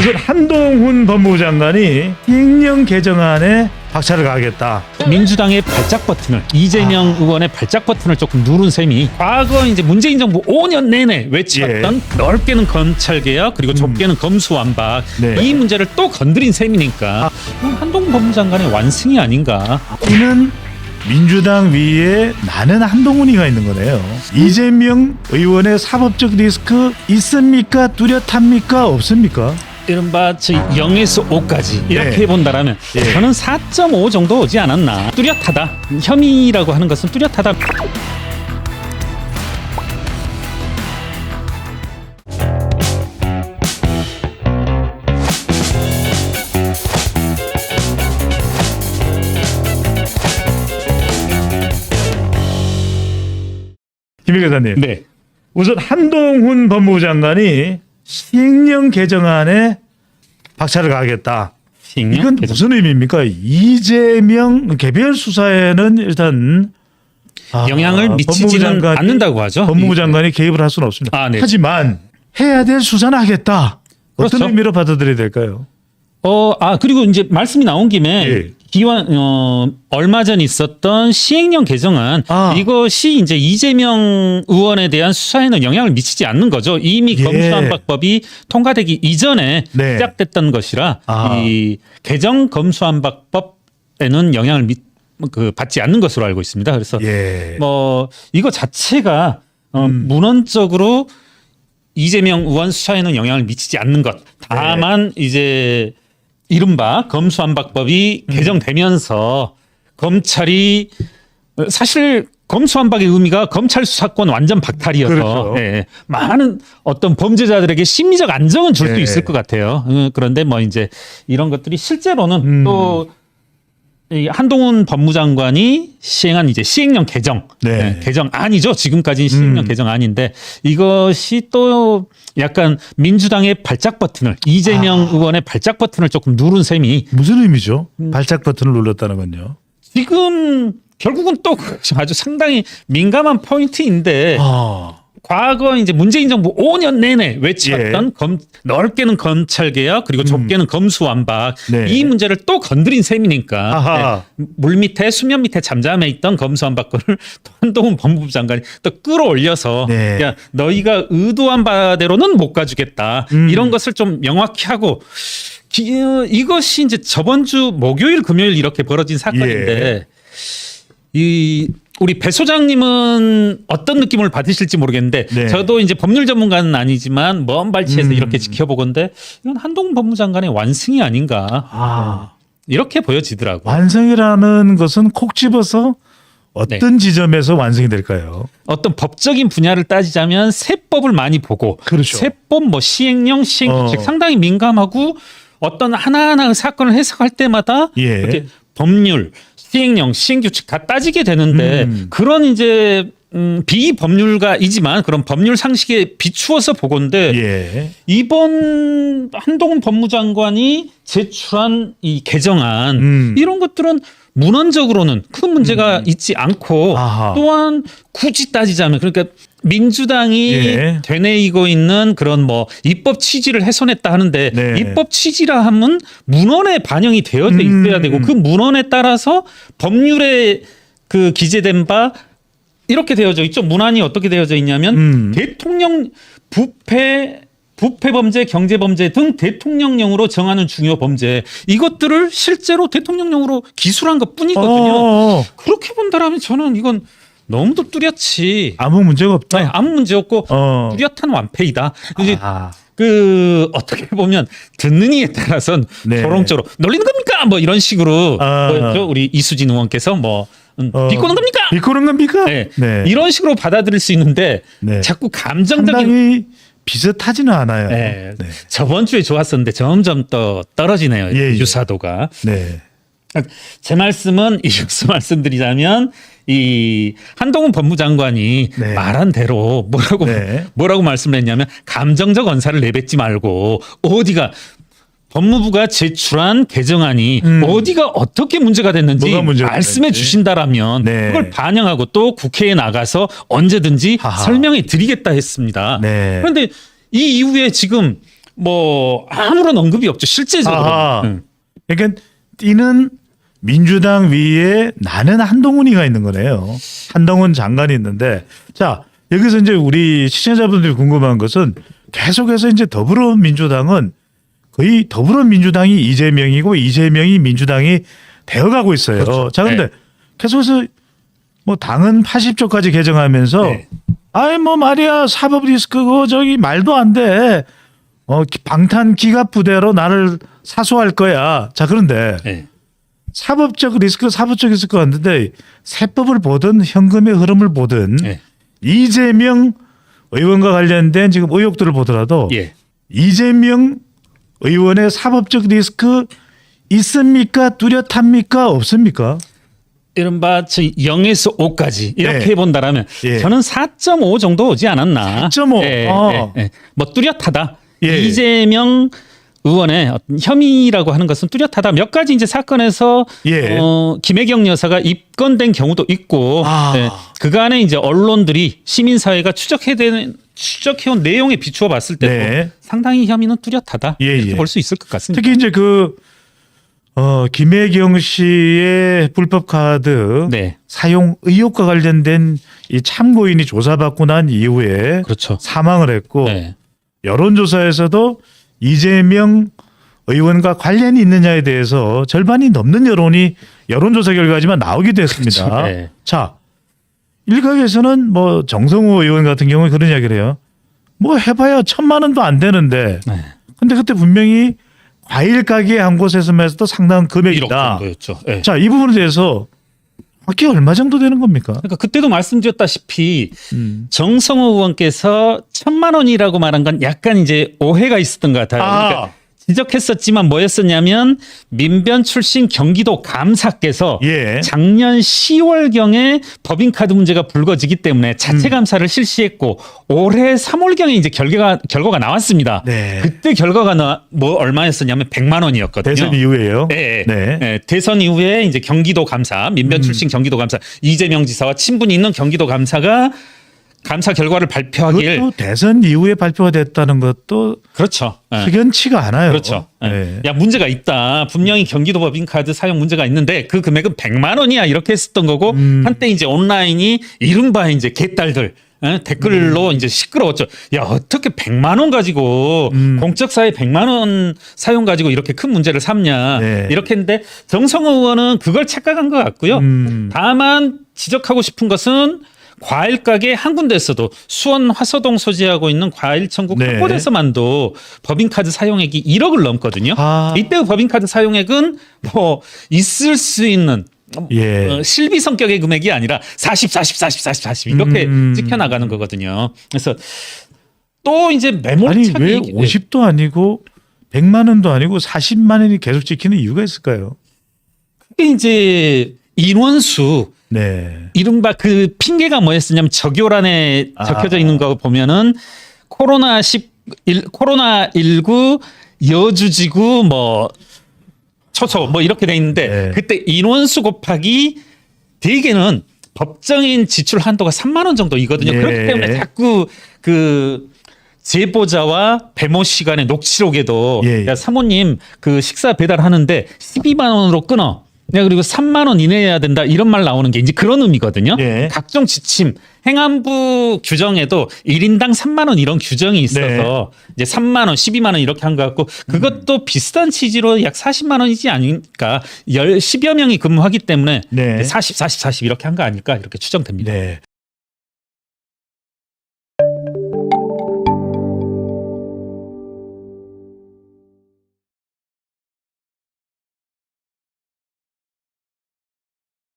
우선 한동훈 법무부 장관이 시행령 개정안에 박차를 가하겠다. 민주당의 발작 버튼을 이재명 의원의 발작 버튼을 조금 누른 셈이 과거 이제 문재인 정부 5년 내내 외쳤던 넓게는 검찰 개혁 그리고 좁게는 검수완박 네. 이 문제를 또 건드린 셈이니까 이건 한동훈 법무부 장관의 완승이 아닌가. 이는 민주당 위에 나는 한동훈이가 있는 거네요. 이재명 의원의 사법적 리스크 있습니까? 뚜렷합니까? 없습니까? 이른바 0에서 5까지 이렇게 예. 본다라면 예. 저는 4.5 정도 오지 않았나. 뚜렷하다. 혐의라고 하는 것은 뚜렷하다. 김 변호사님. 네. 우선 한동훈 법무부 장관이 시행령 개정안에 박차를 가하겠다. 이건 무슨 의미입니까? 이재명 개별 수사에는 일단 영향을 미치지는 않는다고 하죠. 법무부 장관이 개입을 할 수는 없습니다. 네. 하지만 해야 될 수사는 하겠다. 그렇죠. 어떤 의미로 받아들여야 될까요? 그리고 이제 말씀이 나온 김에 예. 기왕 얼마 전 있었던 시행령 개정안 이것이 이제 이재명 의원에 대한 수사에는 영향을 미치지 않는 거죠. 이미 예. 검수완박법이 통과되기 이전에 네. 시작됐던 것이라 이 개정 검수완박법에는 영향을 받지 않는 것으로 알고 있습니다. 그래서 예. 이거 자체가 문헌적으로 이재명 의원 수사에는 영향을 미치지 않는 것. 다만 이제 이른바 검수완박법이 개정되면서 검찰이 사실 검수완박의 의미가 검찰 수사권 완전 박탈이어서 그렇죠. 많은 어떤 범죄자들에게 심리적 안정은 줄 수 네. 있을 것 같아요. 그런데 이제 이런 것들이 실제로는 또 이 한동훈 법무장관이 시행한 이제 시행령 개정, 개정안이죠. 지금까지는 시행령 개정안인데 이것이 또 약간 민주당의 발작 버튼을 이재명 의원의 발작 버튼을 조금 누른 셈이 무슨 의미죠? 발작 버튼을 눌렀다는 건요. 지금 결국은 또 아주 상당히 민감한 포인트인데 과거 이제 문재인 정부 5년 내내 외쳤던 넓게는 검찰 개혁 그리고 좁게는 검수완박 이 문제를 또 건드린 셈이니까 물 밑에 수면 밑에 잠잠해 있던 검수완박권을 한동훈 법무부 장관이 또 끌어올려서 야 너희가 의도한 바대로는 못 가주겠다 이런 것을 좀 명확히 하고 이것이 이제 저번 주 목요일 금요일 이렇게 벌어진 사건인데 우리 배 소장님은 어떤 느낌을 받으실지 모르겠는데 저도 이제 법률 전문가는 아니지만 먼 발치에서 이렇게 지켜보건데 이건 한동훈 법무장관의 완승이 아닌가 이렇게 보여지더라고요. 완성이라는 것은 콕 집어서 어떤 지점에서 완성이 될까요? 어떤 법적인 분야를 따지자면 세법을 많이 보고 세법 시행령 시행규칙 상당히 민감하고 어떤 하나하나 사건을 해석할 때마다 이렇게 법률 시행령, 시행규칙 다 따지게 되는데 그런 이제 비법률가이지만 그런 법률 상식에 비추어서 보건데 이번 한동훈 법무장관이 제출한 이 개정안 이런 것들은 문헌적으로는 큰 문제가 있지 않고 또한 굳이 따지자면 그러니까 민주당이 되뇌이고 있는 그런 입법 취지를 훼손했다 하는데 입법 취지라 하면 문헌에 반영이 되어져 있어야 되고 그 문헌에 따라서 법률에 그 기재된 바 이렇게 되어져 있죠. 문안이 어떻게 되어져 있냐면 대통령 부패 범죄, 경제 범죄 등 대통령령으로 정하는 중요 범죄 이것들을 실제로 대통령령으로 기술한 것뿐이거든요. 그렇게 본다라면 저는 이건 너무도 뚜렷이 아무 문제가 없다. 아무 문제 없고 뚜렷한 완패이다. 이제 어떻게 보면 듣는 이에 따라서는 조롱조롱 놀리는 겁니까? 이런 식으로 우리 이수진 의원께서 비꼬는 겁니까? 비꼬는 겁니까? 이런 식으로 받아들일 수 있는데 자꾸 감정적인 상당히 비슷하지는 않아요. 저번 주에 좋았었는데 점점 또 떨어지네요. 유사도가. 제 말씀은 이어서 말씀드리자면 이 한동훈 법무장관이 말한 대로 뭐라고 말씀을 했냐면 감정적 언사를 내뱉지 말고 어디가 법무부가 제출한 개정안이 어디가 어떻게 문제가 됐는지 말씀해 주신다라면 그걸 반영하고 또 국회에 나가서 언제든지 설명해 드리겠다 했습니다. 그런데 이 이후에 지금 뭐 아무런 언급이 없죠. 실제적으로. 아하. 그러니까 뛰는 민주당 위에 나는 한동훈이가 있는 거네요. 한동훈 장관이 있는데, 자 여기서 이제 우리 시청자분들이 궁금한 것은 계속해서 이제 더불어민주당은 거의 더불어민주당이 이재명이고 이재명이 민주당이 되어가고 있어요. 그렇죠. 자 근데 네. 계속해서 뭐 당은 80조까지 개정하면서 네. 아이 뭐 말이야 사법 리스크고 저기 말도 안 돼. 방탄 기갑 부대로 나를 사수할 거야. 자 그런데 네. 사법적 리스크 같은데 세법을 보든 현금의 흐름을 보든 네. 이재명 의원과 관련된 지금 의혹들을 보더라도 예. 이재명 의원의 사법적 리스크 있습니까? 뚜렷합니까? 없습니까? 이른바 0에서 5까지 이렇게 네. 해본다라면 예. 저는 4.5 정도 오지 않았나. 4.5. 예, 어. 예, 예. 뭐 뚜렷하다. 예. 이재명 의원의 어떤 혐의라고 하는 것은 뚜렷하다. 몇 가지 이제 사건에서 예. 김혜경 여사가 입건된 경우도 있고 아. 예, 그간에 이제 언론들이 시민사회가 추적해온 내용에 비추어 봤을 때도 네. 상당히 혐의는 뚜렷하다. 예, 이렇게 예. 볼 수 있을 것 같습니다. 특히 이제 김혜경 씨의 불법 카드 네, 사용 의혹과 관련된 이 참고인이 조사받고 난 이후에 그렇죠. 사망을 했고 네. 여론조사에서도 이재명 의원과 관련이 있느냐에 대해서 절반이 넘는 여론이 여론조사 결과지만 나오기도 했습니다. 그렇죠. 네. 자, 일각에서는 뭐 정성호 의원 같은 경우에 그런 이야기를 해요. 뭐 해봐야 1,000만 원도 안 되는데. 네. 근데 그때 분명히 과일 가게 한 곳에서도 상당한 1억 금액이다. 정도였죠. 네. 자, 이 부분에 대해서 합계 얼마 정도 되는 겁니까? 그러니까 그때도 말씀드렸다시피 정성호 의원께서 1,000만 원이라고 말한 건 약간 이제 오해가 있었던 것 같아요. 그러니까 지적했었지만 뭐였었냐면 민변 출신 경기도 감사께서 예. 작년 10월경에 법인카드 문제가 불거지기 때문에 자체 감사를 실시했고 올해 3월경에 이제 결과가 나왔습니다. 네. 그때 결과가 뭐 얼마였었냐면 100만 원이었거든요. 대선 이후에요. 네. 네. 네. 대선 이후에 이제 경기도 감사, 민변 출신 경기도 감사, 이재명 지사와 친분이 있는 경기도 감사가 감사 결과를 발표하길. 그것도 대선 이후에 발표가 됐다는 것도 그렇죠. 네. 석연치가 않아요. 그렇죠. 네. 야, 문제가 있다. 분명히 경기도 법인카드 사용 문제가 있는데 그 금액은 100만 원이야. 이렇게 했었던 거고 한때 이제 온라인이 이른바 이제 개딸들 댓글로 이제 시끄러웠죠. 야, 어떻게 100만 원 가지고 공적 사회 100만 원 사용 가지고 이렇게 큰 문제를 삼냐. 네. 이렇게 했는데 정성호 의원은 그걸 착각한 것 같고요. 다만 지적하고 싶은 것은 과일 가게 한 군데에서도 수원 화서동 소재하고 있는 과일 천국 네. 한 곳에서만도 법인카드 사용액이 1억을 넘거든요. 아. 이때 법인카드 사용액은 뭐 있을 수 있는 예. 실비 성격의 금액이 아니라 40 이렇게 찍혀 나가는 거거든요. 그래서 또 이제 아니 매몰차게 왜 50도 아니고 100만 원도 아니고 40만 원이 계속 찍히는 이유가 있을까요? 그게 이제 인원수 네. 이른바 그 핑계가 뭐였었냐면 적요란에 적혀져 있는 거 보면은 코로나19 여주지구 뭐 초초 뭐 이렇게 돼 있는데 네. 그때 인원수 곱하기 대개는 법정인 지출 한도가 3만 원 정도이거든요. 예. 그렇기 때문에 자꾸 그 제보자와 배모 시간의 녹취록에도 예. 야, 사모님 그 식사 배달하는데 12만 원으로 끊어. 네, 그리고 3만 원 이내여야 된다 이런 말 나오는 게 이제 그런 의미거든요. 예. 각종 지침 행안부 규정에도 1인당 3만 원 이런 규정이 있어서 이제 3만 원, 12만 원 이렇게 한 것 같고 그것도 비슷한 취지로 약 40만 원이지 않을까. 10여 명이 근무하기 때문에 네. 40 이렇게 한 거 아닐까 이렇게 추정됩니다. 네.